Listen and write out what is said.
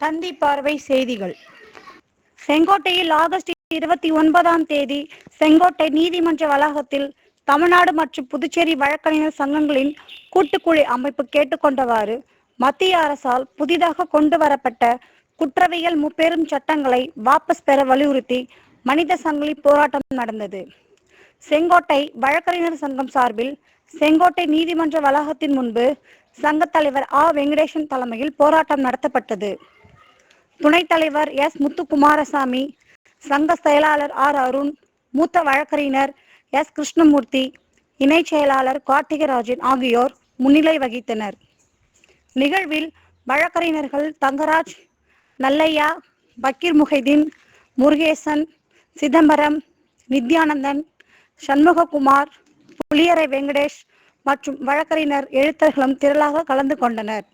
தந்தி பார்வை செய்திகள். செங்கோட்டையில் ஆகஸ்ட் 29 செங்கோட்டை நீதிமன்ற வளாகத்தில் தமிழ்நாடு மற்றும் புதுச்சேரி வழக்கறிஞர் சங்கங்களின் கூட்டுக்குழு அமைப்பு கேட்டுக்கொண்டவாறு மத்திய அரசால் புதிதாக கொண்டு வரப்பட்ட குற்றவியல் முப்பெரும் சட்டங்களை வாபஸ் பெற வலியுறுத்தி மனித சங்கிலி போராட்டம் நடந்தது. செங்கோட்டை வழக்கறிஞர் சங்கம் சார்பில் செங்கோட்டை நீதிமன்ற வளாகத்தின் முன்பு சங்க தலைவர் ஆ. வெங்கடேசன் தலைமையில் போராட்டம் நடத்தப்பட்டது. துணைத் தலைவர் எஸ். முத்துக்குமாரசாமி, சங்க செயலாளர் ஆர். அருண், மூத்த வழக்கறிஞர் எஸ். கிருஷ்ணமூர்த்தி, இணைச் செயலாளர் கார்த்திகராஜன் ஆகியோர் முன்னிலை வகித்தனர். நிகழ்வில் வழக்கறிஞர்கள் தங்கராஜ், நல்லையா, பக்கீர் முஹைதீன், முருகேசன், சிதம்பரம், நித்யானந்தன், சண்முககுமார், புளியரை வெங்கடேஷ் மற்றும் வழக்கறிஞர் எழுத்தர்களும் திரளாக கலந்து கொண்டனர்.